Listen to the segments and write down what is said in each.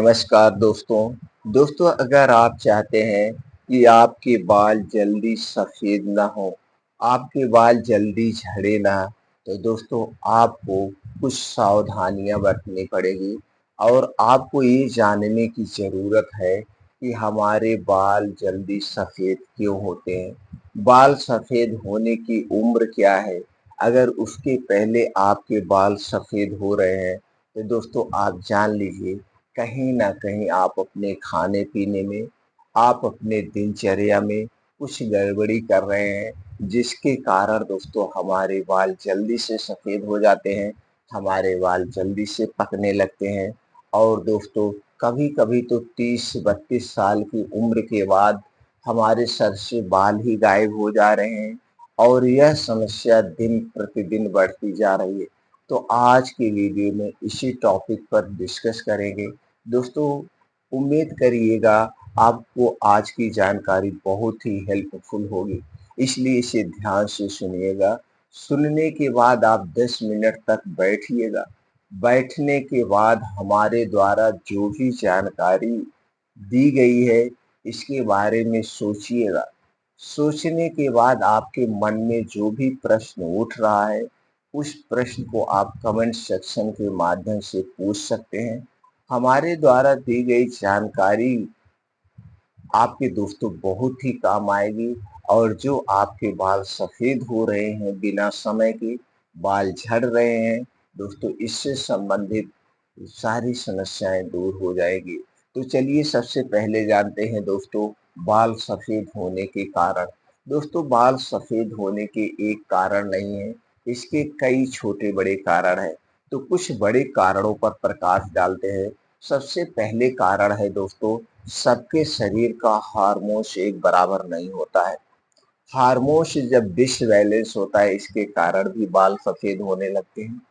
नमस्कार दोस्तों अगर आप चाहते हैं कि आपके बाल जल्दी सफेद ना हो, आपके बाल जल्दी झड़े ना, तो दोस्तों आपको कुछ सावधानियां बरतनी पड़ेगी और आपको ये जानने की ज़रूरत है कि हमारे बाल जल्दी सफेद क्यों होते हैं। बाल सफेद होने की उम्र क्या है? अगर उसके पहले आपके बाल सफेद हो रहे हैं, तो दोस्तों आप जान लीजिए कहीं न कहीं आप अपने खाने-पीने में, आप अपने दिनचर्या में कुछ गड़बड़ी कर रहे हैं, जिसके कारण दोस्तों हमारे बाल जल्दी से सफ़ेद हो जाते हैं, हमारे बाल जल्दी से पकने लगते हैं और दोस्तों कभी-कभी तो 30-32 साल की उम्र के बाद हमारे सर से बाल ही गायब हो जा रहे हैं और यह समस्या दिन प्रतिदिन बढ़ती जा रही है। तो आज की वीडियो में इसी टॉपिक पर डिस्कस करेंगे। दोस्तों उम्मीद करिएगा आपको आज की जानकारी बहुत ही हेल्पफुल होगी, इसलिए इसे ध्यान से सुनिएगा। सुनने के बाद आप 10 मिनट तक बैठिएगा। बैठने के बाद हमारे द्वारा जो भी जानकारी दी गई है इसके बारे में सोचिएगा। सोचने के बाद आपके मन में जो भी प्रश्न उठ रहा है उस प्रश्न को आप कमेंट सेक्शन के माध्यम से पूछ सकते हैं। हमारे द्वारा दी गई जानकारी आपके दोस्तों बहुत ही काम आएगी और जो आपके बाल सफ़ेद हो रहे हैं बिना समय के, बाल झड़ रहे हैं, दोस्तों इससे संबंधित सारी समस्याएँ दूर हो जाएगी। तो चलिए सबसे पहले जानते हैं दोस्तों बाल सफ़ेद होने के कारण। दोस्तों बाल सफ़ेद होने के एक कारण नहीं है, इसके कई छोटे-बड़े कारण हैं। तो कुछ बड़े कारणों पर प्रकाश डालते हैं। सबसे पहले कारण है दोस्तों सबके शरीर का हार्मोन्स एक बराबर नहीं होता है। हार्मोन्स जब डिसबैलेंस होता है इसके कारण भी बाल सफेद होने लगते हैं।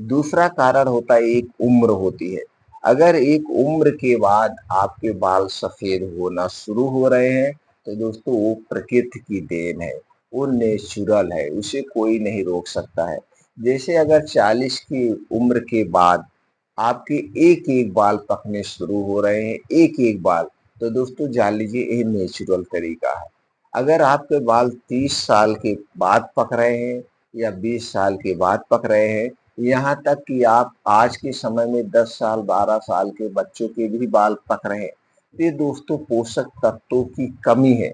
दूसरा कारण होता है एक उम्र होती है। अगर एक उम्र के बाद आपके बाल सफेद होना शुरू हो रहे हैं तो दोस्तों वो प्रकृति की देन है, वो नेचुरल है, उसे कोई नहीं रोक सकता है। जैसे अगर 40 की उम्र के बाद आपके एक-एक बाल पकने शुरू हो रहे हैं, एक-एक बाल, तो दोस्तों जान लीजिए ये नेचुरल तरीका है। अगर आपके बाल 30 साल के बाद पक रहे हैं या 20 साल के बाद पक रहे हैं, यहाँ तक कि आप आज के समय में 10 साल, 12 साल के बच्चों के भी बाल पक रहे हैं। तो ये दोस्तों पोषक तत्वों की कमी है।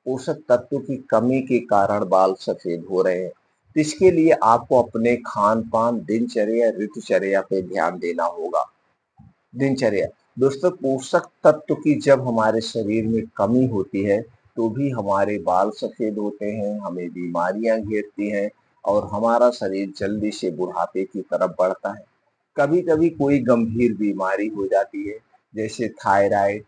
पोषक तत्वों की कमी के कारण बाल सफेद हो रहे हैं। तो इसके लिए आपको अपने खान-पान, दिनचर्या, ऋतुचर्या पे ध्यान देना होगा। दिनचर्या दोस्तों पोषक तत्व की जब हमारे शरीर में कमी होती है तो भी हमारे बाल सफेद होते हैं, हमें बीमारियां घेरती हैं और हमारा शरीर जल्दी से बुढ़ापे की तरफ बढ़ता है। कभी-कभी कोई गंभीर बीमारी हो जाती है जैसे थायराइड,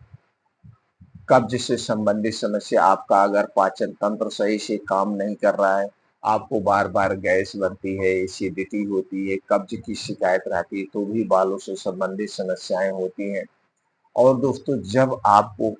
कब्ज से संबंधित समस्या, आपका अगर पाचन तंत्र सही से काम नहीं कर रहा है, आपको बार-बार गैस बनती है, एसिडिटी होती है, कब्ज की शिकायत रहती है, तो भी बालों से संबंधित समस्याएँ होती हैं। और दोस्तों जब आपको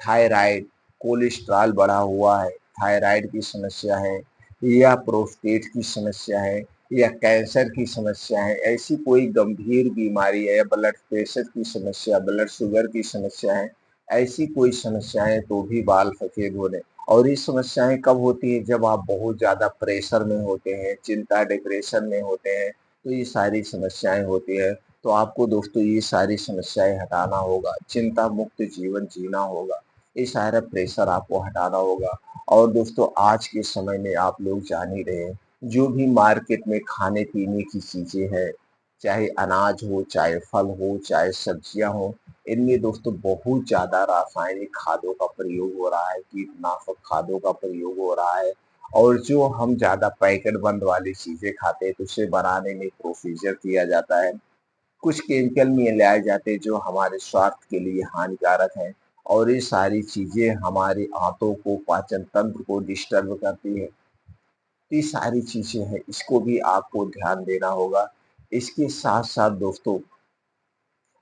थायराइड, कोलेस्ट्रॉल बढ़ा हुआ है, थायराइड की समस्या है या प्रोस्टेट की समस्या है या कैंसर की समस्या है, ऐसी कोई गंभीर बीमारी है या ब्लड प्रेशर की समस्या, ब्लड शुगर की समस्या है, ऐसी कोई समस्याएँ तो भी बाल सफ़ेद होने। और ये समस्याएँ कब होती हैं? जब आप बहुत ज़्यादा प्रेशर में होते हैं, चिंता, डिप्रेशन में होते हैं, तो ये सारी समस्याएँ होती हैं। तो आपको दोस्तों ये सारी समस्याएँ हटाना होगा, चिंता मुक्त जीवन जीना होगा, ये सारा प्रेशर आपको हटाना होगा। और दोस्तों आज के समय में आप लोग जान ही रहे हैं, जो भी मार्केट में खाने-पीने की चीज़ें हैं, चाहे अनाज हो, चाहे फल हो, चाहे सब्जियाँ हों, इनमें दोस्तों बहुत ज़्यादा रासायनिक खादों का प्रयोग हो रहा है, कीटनाशक खादों का प्रयोग हो रहा है और जो हम ज़्यादा पैकेट बंद वाली चीज़ें खाते हैं, तो उसे बनाने में प्रोसीजर किया जाता है। कुछ केमिकल मिलाए जाते हैं जो हमारे स्वास्थ्य के लिए हानिकारक हैं और ये सारी चीज़ें हमारे आंतों को, पाचन तंत्र को डिस्टर्ब करती है। तो ये सारी चीज़ें हैं, इसको भी आपको ध्यान देना होगा। इसके साथ-साथ दोस्तों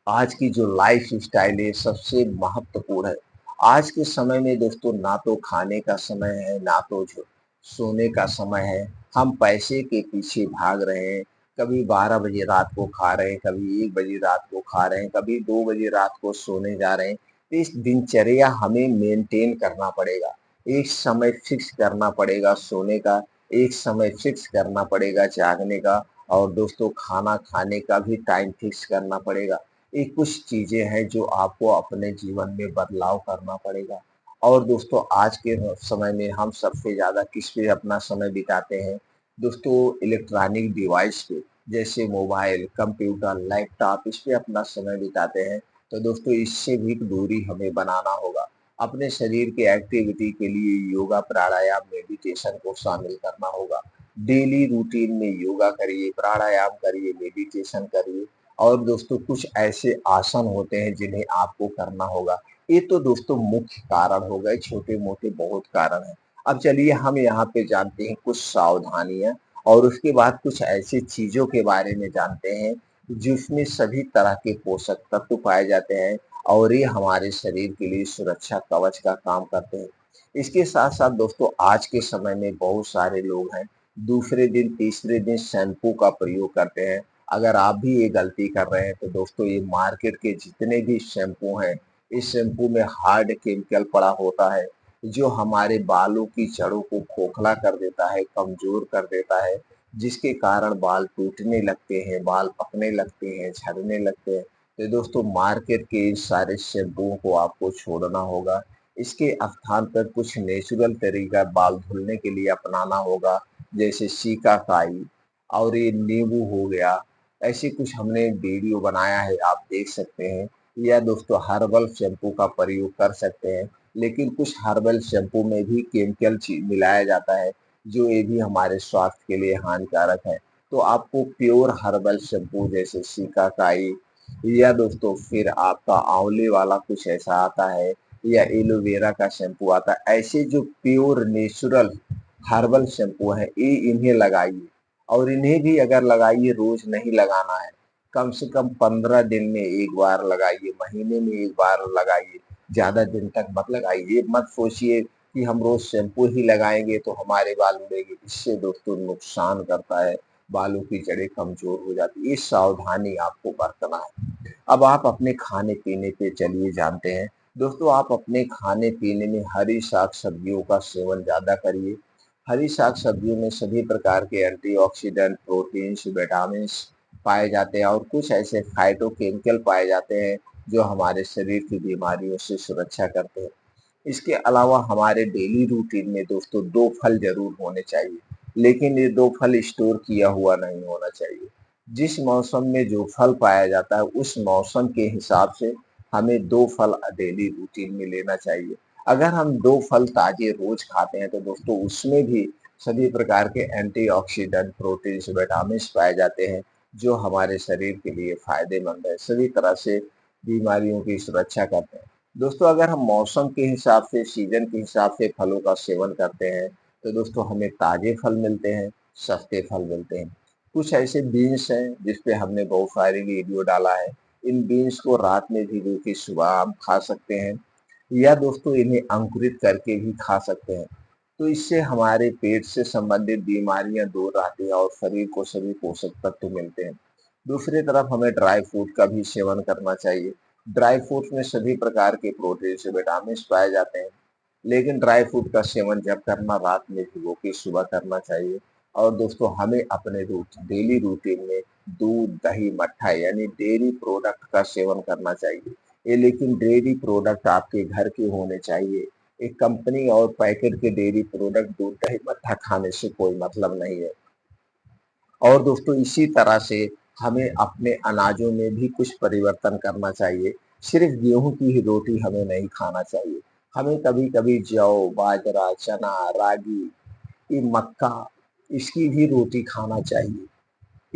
आज की जो लाइफ स्टाइल है सबसे महत्वपूर्ण है। आज के समय में दोस्तों ना तो खाने का समय है, ना तो जो सोने का समय है। हम पैसे के पीछे भाग रहे हैं। कभी 12 बजे रात को खा रहे हैं, कभी 1 बजे रात को खा रहे हैं, कभी 2 बजे रात को सोने जा रहे हैं। तो इस दिनचर्या हमें मेंटेन करना पड़ेगा। एक समय फिक्स करना पड़ेगा सोने का, एक समय फिक्स करना पड़ेगा जागने का और दोस्तों खाना खाने का भी टाइम फिक्स करना पड़ेगा। ये कुछ चीज़ें हैं जो आपको अपने जीवन में बदलाव करना पड़ेगा। और दोस्तों आज के समय में हम सबसे ज़्यादा किस पे अपना समय बिताते हैं? दोस्तों इलेक्ट्रॉनिक डिवाइस पे, जैसे मोबाइल, कंप्यूटर, लैपटॉप इस पे अपना समय बिताते हैं। तो दोस्तों इससे भी दूरी हमें बनाना होगा। अपने शरीर की एक्टिविटी के लिए योगा, प्राणायाम, मेडिटेशन को शामिल करना होगा। डेली रूटीन में योगा करिए, प्राणायाम करिए, मेडिटेशन करिए और दोस्तों कुछ ऐसे आसन होते हैं जिन्हें आपको करना होगा। ये तो दोस्तों मुख्य कारण हो गए, छोटे-मोटे बहुत कारण हैं। अब चलिए हम यहाँ पे जानते हैं कुछ सावधानियाँ और उसके बाद कुछ ऐसी चीज़ों के बारे में जानते हैं, जिसमें सभी तरह के पोषक तत्व पाए जाते हैं और ये हमारे शरीर के लिए सुरक्षा कवच का काम करते हैं। इसके साथ-साथ दोस्तों आज के समय में बहुत सारे लोग हैं, दूसरे दिन, तीसरे दिन शैम्पू का प्रयोग करते हैं। अगर आप भी ये गलती कर रहे हैं, तो दोस्तों ये मार्केट के जितने भी शैम्पू हैं, इस शैम्पू में हार्ड केमिकल पड़ा होता है, जो हमारे बालों की जड़ों को खोखला कर देता है, कमज़ोर कर देता है, जिसके कारण बाल टूटने लगते हैं, बाल पकने लगते हैं, झड़ने लगते हैं। तो दोस्तों मार्केट के इन सारे शैम्पूओं को आपको छोड़ना होगा। इसके स्थान पर कुछ नेचुरल तरीका बाल धुलने के लिए अपनाना होगा, जैसे शिकाकाई और ये नींबू हो गया। ऐसे कुछ हमने वीडियो बनाया है, आप देख सकते हैं। या दोस्तों हर्बल शैम्पू का प्रयोग कर सकते हैं। लेकिन कुछ हर्बल शैम्पू में भी केमिकल मिलाया जाता है, जो ये भी हमारे स्वास्थ्य के लिए हानिकारक है। तो आपको प्योर हर्बल शैम्पू जैसे शिकाकाई या दोस्तों फिर आपका आंवले वाला कुछ ऐसा आता है या एलोवेरा का शैम्पू आता है। ऐसे जो प्योर नेचुरल हर्बल शैम्पू हैं, ये इन्हें लगाइए और इन्हें भी अगर लगाइए रोज़ नहीं लगाना है। कम से कम 15 दिन में 1 बार लगाइए, महीने में 1 बार लगाइए। ज़्यादा दिन तक मत लगाइए। ये मत सोचिए कि हम रोज़ शैम्पू ही लगाएँगे तो हमारे बाल उड़ेंगे। इससे दोस्तों नुकसान करता है, बालों की जड़ें कमज़ोर हो जाती हैं। ये सावधानी आपको बरतना है। अब आप अपने खाने-पीने पे चलिए जानते हैं। दोस्तों आप अपने खाने-पीने में हरी साग-सब्जियों का सेवन ज़्यादा करिए। हरी साग-सब्जियों में सभी प्रकार के एंटीऑक्सीडेंट, प्रोटीन्स, विटामिन्स पाए जाते हैं और कुछ ऐसे फाइटोकेमिकल पाए जाते हैं, जो हमारे शरीर की बीमारियों से सुरक्षा करते हैं। इसके अलावा हमारे डेली रूटीन में दोस्तों 2 फल ज़रूर होने चाहिए, लेकिन ये 2 फल स्टोर किया हुआ नहीं होना चाहिए। जिस मौसम में जो फल पाया जाता है, उस मौसम के हिसाब से हमें 2 फल डेली रूटीन में लेना चाहिए। अगर हम 2 फल ताज़े रोज़ खाते हैं, तो दोस्तों उसमें भी सभी प्रकार के एंटीऑक्सीडेंट, प्रोटीन्स, विटामिन्स पाए जाते हैं, जो हमारे शरीर के लिए फ़ायदेमंद है। सभी तरह से बीमारियों की सुरक्षा करते हैं। दोस्तों अगर हम मौसम के हिसाब से, सीज़न के हिसाब से फलों का सेवन करते हैं, तो दोस्तों हमें ताज़े फल मिलते हैं, सस्ते फल मिलते हैं। कुछ ऐसे बीन्स हैं, जिस पे हमने बहुत सारी वीडियो डाला है। इन बीन्स को रात में भिगो के सुबह आप खा सकते हैं या दोस्तों इन्हें अंकुरित करके भी खा सकते हैं। तो इससे हमारे पेट से संबंधित बीमारियाँ दूर रहती हैं और शरीर को सभी पोषक तत्व मिलते हैं। दूसरी तरफ हमें ड्राई फ्रूट का भी सेवन करना चाहिए। ड्राई फ्रूट्स में सभी प्रकार के प्रोटीन्स, विटामिन्स पाए जाते हैं। लेकिन ड्राई फ्रूट का सेवन जब करना रात में भिगो के सुबह करना चाहिए। और दोस्तों हमें अपने डेली रूटीन में दूध, दही, मट्ठा यानी डेयरी प्रोडक्ट का सेवन करना चाहिए। ये लेकिन डेयरी प्रोडक्ट आपके घर के होने चाहिए। एक कंपनी और पैकेट के डेयरी प्रोडक्ट दूध, दही, मट्ठा खाने से कोई मतलब नहीं है। और दोस्तों इसी तरह से हमें अपने अनाजों में भी कुछ परिवर्तन करना चाहिए। सिर्फ गेहूँ की ही रोटी हमें नहीं खाना चाहिए। हमें कभी-कभी जौ, बाजरा, चना, रागी, ये मक्का, इसकी भी रोटी खाना चाहिए।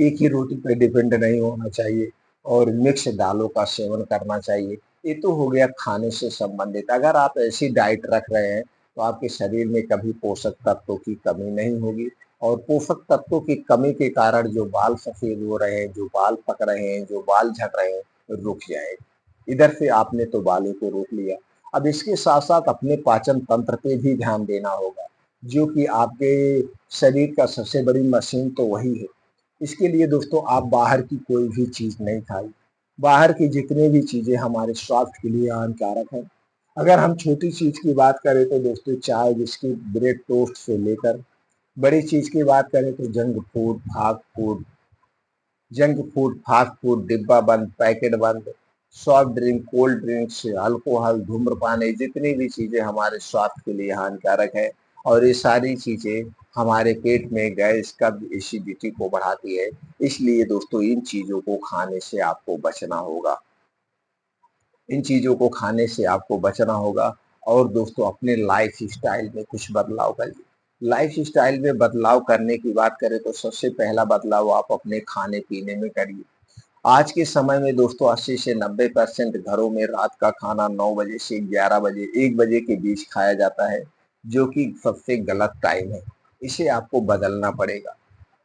एक ही रोटी पे डिपेंड नहीं होना चाहिए और मिक्स दालों का सेवन करना चाहिए। ये तो हो गया खाने से संबंधित। अगर आप ऐसी डाइट रख रहे हैं, तो आपके शरीर में कभी पोषक तत्वों की कमी नहीं होगी और पोषक तत्वों की कमी के कारण जो बाल सफ़ेद हो रहे हैं, जो बाल पक रहे हैं, जो बाल झड़ रहे हैं, रुक जाएँगे। इधर से आपने तो बालों को रोक लिया। अब इसके साथ-साथ अपने पाचन तंत्र पे भी ध्यान देना होगा, जो कि आपके शरीर का सबसे बड़ी मशीन तो वही है। इसके लिए दोस्तों आप बाहर की कोई भी चीज़ नहीं खाइए। बाहर की जितनी भी चीज़ें हमारे स्वास्थ्य के लिए हानिकारक हैं। अगर हम छोटी चीज़ की बात करें तो दोस्तों चाय, बिस्किट, ब्रेड, टोस्ट से लेकर बड़ी चीज़ की बात करें तो जंक फूड, फास्ट फूड, डिब्बा बंद, पैकेट बंद, soft drink, cold drinks, alcohol, धूम्रपान, ये जितनी भी चीज़ें हमारे स्वास्थ्य के लिए हानिकारक है और ये सारी चीज़ें हमारे पेट में गैस, कब्ज, एसिडिटी को बढ़ाती है। इसलिए दोस्तों इन चीज़ों को खाने से आपको बचना होगा। इन चीज़ों को खाने से आपको बचना होगा और दोस्तों अपने लाइफ स्टाइल में कुछ बदलाव करिए। लाइफ स्टाइल में बदलाव करने की बात करें तो सबसे पहला बदलाव आप अपने खाने-पीने में करिए। आज के समय में दोस्तों 80 से 90% घरों में रात का खाना 9 बजे से 11 बजे, 1 बजे के बीच खाया जाता है, जो कि सबसे गलत टाइम है। इसे आपको बदलना पड़ेगा।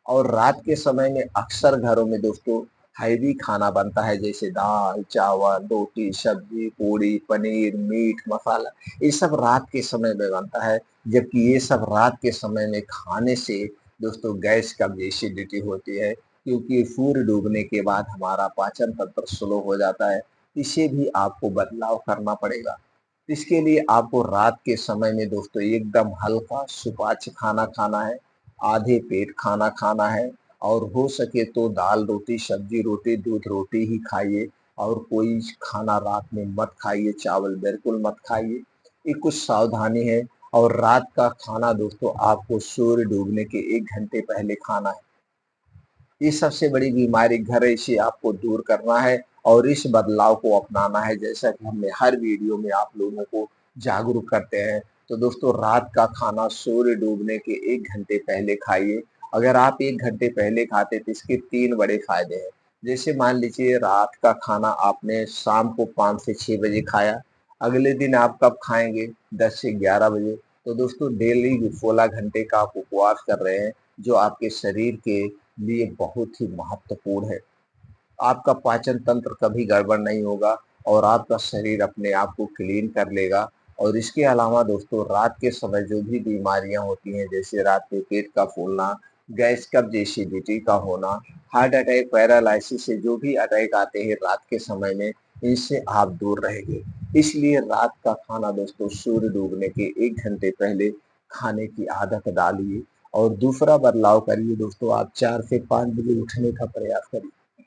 और रात के समय में अक्सर घरों में दोस्तों हैवी खाना बनता है, जैसे दाल, चावल, रोटी, सब्जी, पूड़ी, पनीर, मीट, मसाला, ये सब रात के समय में बनता है। जबकि ये सब रात के समय में खाने से दोस्तों गैस, कब्ज, एसिडिटी होती है, क्योंकि सूर्य डूबने के बाद हमारा पाचन तंत्र स्लो हो जाता है। इसे भी आपको बदलाव करना पड़ेगा। इसके लिए आपको रात के समय में दोस्तों एकदम हल्का सुपाच्य खाना खाना है, आधे पेट खाना खाना है और हो सके तो दाल रोटी, सब्जी रोटी, दूध रोटी ही खाइए और कोई खाना रात में मत खाइए, चावल बिल्कुल मत खाइए। ये कुछ सावधानी है और रात का खाना दोस्तों आपको सूर्य डूबने के 1 घंटे पहले खाना है। ये सबसे बड़ी बीमारी घर है, इसे आपको दूर करना है और इस बदलाव को अपनाना है, जैसा कि हमने हर वीडियो में आप लोगों को जागरूक करते हैं। तो दोस्तों रात का खाना सूर्य डूबने के 1 घंटे पहले खाइए। अगर आप 1 घंटे पहले खाते तो इसके 3 बड़े फायदे हैं। जैसे मान लीजिए रात का खाना आपने शाम को 5 से 6 बजे खाया, अगले दिन आप कब खाएँगे? 10 से 11 बजे। तो दोस्तों डेली 16 घंटे का आप उपवास कर रहे हैं, जो आपके शरीर के लिए बहुत ही महत्वपूर्ण है। आपका पाचन तंत्र कभी गड़बड़ नहीं होगा और आपका शरीर अपने आप को क्लीन कर लेगा। और इसके अलावा दोस्तों रात के समय जो भी बीमारियां होती हैं, जैसे रात में पेट का फूलना, गैस, कब्ज, एसिडिटी का होना, हार्ट अटैक, पैरालिसिस से जो भी अटैक आते हैं रात के समय में, इनसे आप दूर रहेंगे। इसलिए रात का खाना दोस्तों सूर्य डूबने के 1 घंटे पहले खाने की आदत डालिए। और दूसरा बदलाव करिए दोस्तों, आप 4 से 5 बजे उठने का प्रयास करिए।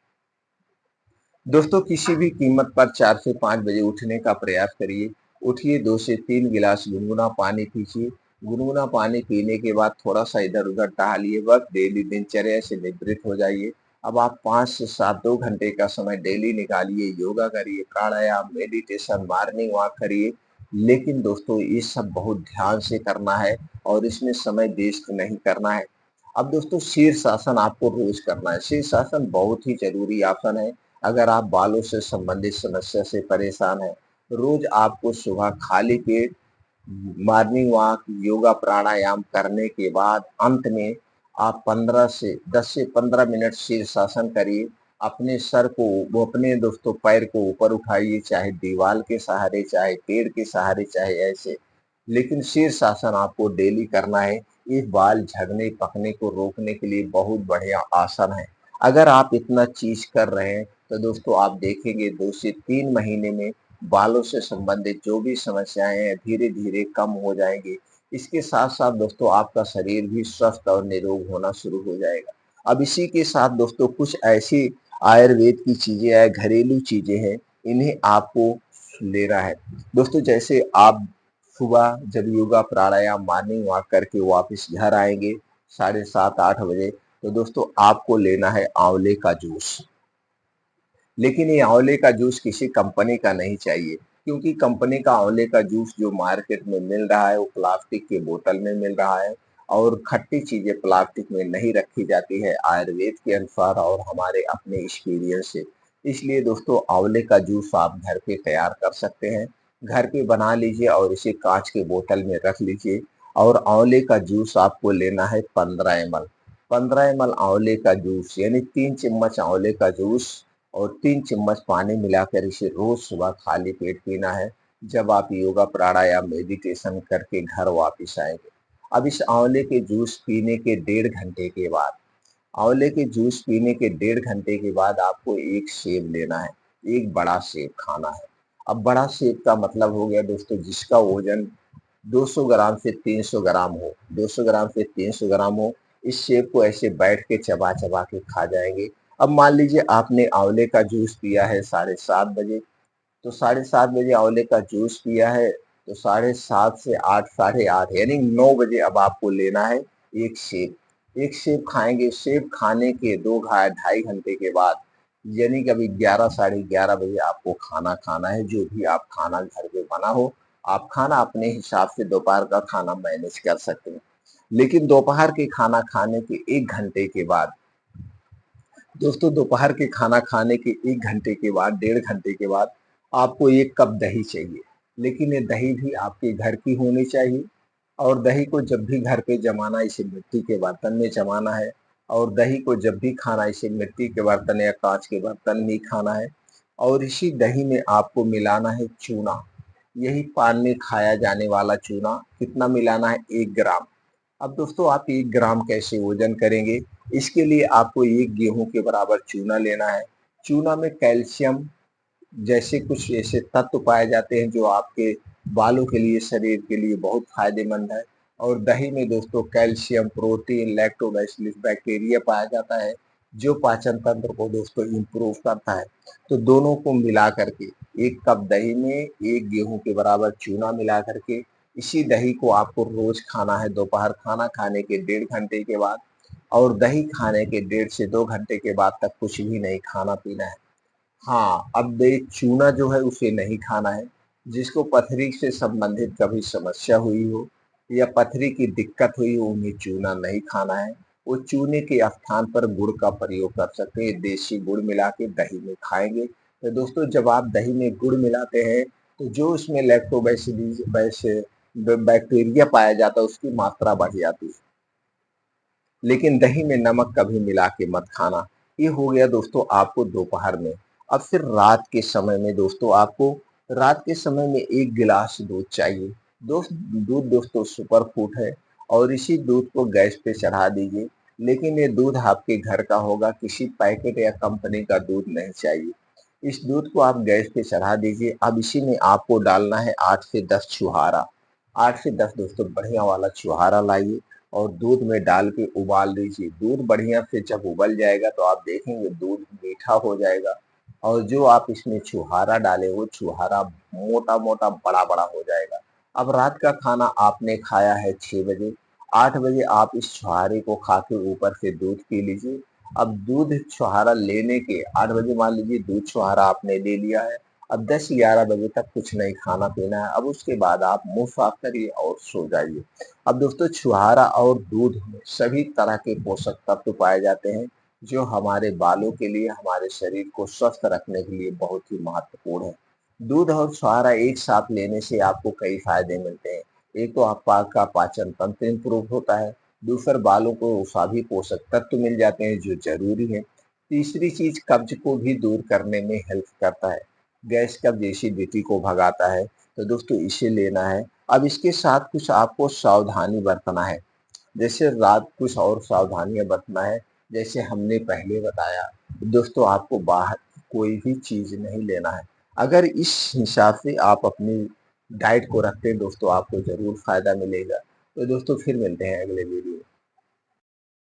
दोस्तों किसी भी कीमत पर 4 से 5 बजे उठने का प्रयास करिए। उठिए, 2 से 3 गिलास गुनगुना पानी पीजिए। गुनगुना पानी पीने के बाद थोड़ा-सा इधर-उधर टहलिए, बस डेली दिनचर्या से निवृत्त हो जाइए। अब आप 5 से 7 2 घंटे का समय डेली निकालिए, योगा करिए, प्राणायाम, मेडिटेशन, मॉर्निंग वॉक करिए। लेकिन दोस्तों ये सब बहुत ध्यान से करना है और इसमें समय वेस्ट नहीं करना है। अब दोस्तों शीर्षासन आपको रोज करना है। शीर्षासन बहुत ही ज़रूरी आसन है। अगर आप बालों से संबंधित समस्या से परेशान हैं, रोज आपको सुबह खाली पेट मॉर्निंग वॉक, योगा, प्राणायाम करने के बाद अंत में आप 15 से 10 से 15 मिनट शीर्षासन करिए। अपने सर को, वो अपने दोस्तों पैर को ऊपर उठाइए, चाहे दीवार के सहारे, चाहे पेड़ के सहारे, चाहे ऐसे। लेकिन शीर्षासन आपको डेली करना है। ये बाल झड़ने, पकने को रोकने के लिए बहुत बढ़िया आसन है। अगर आप इतना चीज़ कर रहे हैं, तो दोस्तों आप देखेंगे 2 से 3 महीने में बालों से संबंधित जो भी समस्याएँ हैं, धीरे-धीरे कम हो जाएँगी। इसके साथ-साथ दोस्तों आपका शरीर भी स्वस्थ और निरोग होना शुरू हो जाएगा। अब इसी के साथ दोस्तों कुछ ऐसी आयुर्वेद की चीज़ें हैं, घरेलू चीज़ें हैं, इन्हें आपको लेना है। दोस्तों जैसे आप सुबह जब योगा, प्राणायाम, मॉर्निंग वॉक करके वापस घर आएँगे 7:30-8 बजे, तो दोस्तों आपको लेना है आंवले का जूस। लेकिन ये आंवले का जूस किसी कंपनी का नहीं चाहिए, क्योंकि कंपनी का आंवले का जूस जो मार्केट में मिल रहा है वो प्लास्टिक के बोतल में मिल रहा है और खट्टी चीजें प्लास्टिक में नहीं रखी जाती है आयुर्वेद के अनुसार और हमारे अपने एक्सपीरियंस से। इसलिए दोस्तों आंवले का जूस आप घर पे तैयार कर सकते हैं। घर पे बना लीजिए और इसे कांच के बोतल में रख लीजिए। और आंवले का जूस आपको लेना है 15 ml। 15 ml आंवले का जूस यानी 3 चम्मच आंवले का जूस और 3 चम्मच पानी मिलाकर इसे रोज सुबह खाली पेट पीना है, जब आप योगा, प्राणायाम, मेडिटेशन करके घर वापिस आएँगे। अब इस आंवले के जूस पीने के 1.5 घंटे के बाद आंवले के जूस पीने के 1.5 घंटे के बाद आपको एक सेब लेना है, एक बड़ा सेब खाना है। अब बड़ा सेब का मतलब हो गया दोस्तों जिसका वजन 200 ग्राम से 300 ग्राम हो, 200 ग्राम से 300 ग्राम हो, इस सेब को ऐसे बैठ के चबा-चबा के खा जाएँगे। अब मान लीजिए आपने आंवले का जूस पिया है 7:30 बजे, तो 7:30 बजे आंवले का जूस पिया है, तो 7:30 से 8, साढ़े 8 यानी 9 बजे अब आपको लेना है एक सेब। एक सेब खाएँगे, सेब खाने के 2 ढाई घंटे के बाद यानी कि अभी 11, साढ़े 11 बजे आपको खाना खाना है, जो भी आप खाना घर पे बना हो, आप खाना अपने हिसाब से दोपहर का खाना मैनेज कर सकते हैं। लेकिन दोपहर के खाना खाने के 1 घंटे के बाद दोस्तों दोपहर के खाना खाने के 1 घंटे के बाद, 1.5 घंटे के बाद आपको 1 कप दही चाहिए। लेकिन ये दही भी आपके घर की होनी चाहिए और दही को जब भी घर पे जमाना इसे मिट्टी के बर्तन में जमाना है और दही को जब भी खाना इसे मिट्टी के बर्तन या काँच के बर्तन में ही खाना है और इसी दही में आपको मिलाना है चूना। यही पान में खाया जाने वाला चूना कितना मिलाना है 1 ग्राम। अब दोस्तों आप 1 ग्राम कैसे वज़न करेंगे? इसके लिए आपको 1 गेहूँ के बराबर चूना लेना है। चूना में कैल्शियम जैसे कुछ ऐसे तत्व पाए जाते हैं जो आपके बालों के लिए, शरीर के लिए बहुत फ़ायदेमंद है और दही में दोस्तों कैल्शियम, प्रोटीन, लैक्टोबैसिलस बैक्टीरिया पाया जाता है, जो पाचन तंत्र को दोस्तों इम्प्रूव करता है। तो दोनों को मिला कर के 1 कप दही में 1 गेहूँ के बराबर चूना मिला कर के इसी दही को आपको रोज़ खाना है दोपहर खाना खाने के 1.5 घंटे के बाद और दही खाने के 1.5 से 2 घंटे के बाद तक कुछ भी नहीं खाना-पीना है। हाँ, अब ये चूना जो है उसे नहीं खाना है। जिसको पथरी से संबंधित कभी समस्या हुई हो या पथरी की दिक्कत हुई हो उन्हें चूना नहीं खाना है। वो चूने के स्थान पर गुड़ का प्रयोग कर सकते हैं। देसी गुड़ मिला के दही में खाएँगे। तो दोस्तों जब आप दही में गुड़ मिलाते हैं तो जो उसमें लैक्टोबैसिलस वैसे बैक्टीरिया पाया जाता है उसकी मात्रा बढ़ जाती है। लेकिन दही में नमक कभी मिला के मत खाना। ये हो गया दोस्तों आपको दोपहर में। अब फिर रात के समय में दोस्तों आपको रात के समय में 1 गिलास दूध चाहिए। दूध दोस्तों सुपर फूड है और इसी दूध को गैस पे चढ़ा दीजिए। लेकिन ये दूध आपके घर का होगा, किसी पैकेट या कंपनी का दूध नहीं चाहिए। इस दूध को आप गैस पे चढ़ा दीजिए। अब इसी में आपको डालना है 8 से 10 छुहारा। 8 से 10 दोस्तों बढ़िया वाला छुहारा लाइए और दूध में डाल के उबाल लीजिए। दूध बढ़िया से जब उबल जाएगा तो आप देखेंगे दूध मीठा हो जाएगा और जो आप इसमें छुहारा डाले वो छुहारा मोटा-मोटा, बड़ा-बड़ा हो जाएगा। अब रात का खाना आपने खाया है 6 बजे, 8 बजे आप इस छुहारे को खा के ऊपर से दूध पी लीजिए। अब दूध छुहारा लेने के 8 बजे मान लीजिए दूध छुहारा आपने ले लिया है। अब 10-11 बजे तक कुछ नहीं खाना-पीना है। अब उसके बाद आप मुँह साफ करिए और सो जाइए। अब दोस्तों छुहारा और दूध में सभी तरह के पोषक तत्व पाए जाते हैं जो हमारे बालों के लिए हमारे शरीर को स्वस्थ रखने के लिए बहुत ही महत्वपूर्ण है। दूध और छुहारा एक साथ लेने से आपको कई फायदे मिलते हैं। एक तो आपका पाचन तंत्र इम्प्रूव होता है, दूसरा बालों को सभी पोषक तत्व मिल जाते हैं जो जरूरी है। तीसरी चीज कब्ज को भी दूर करने में हेल्प करता है, गैस कब्ज एसिडिटी को भगाता है। तो दोस्तों इसे लेना है। अब इसके साथ कुछ आपको सावधानी बरतना है। जैसे रात कुछ और सावधानियाँ बरतना है, जैसे हमने पहले बताया, दोस्तों आपको बाहर कोई भी चीज़ नहीं लेना है। अगर इस हिसाब से आप अपनी डाइट को रखते हैं दोस्तों आपको ज़रूर फ़ायदा मिलेगा। तो दोस्तों फिर मिलते हैं अगले वीडियो में।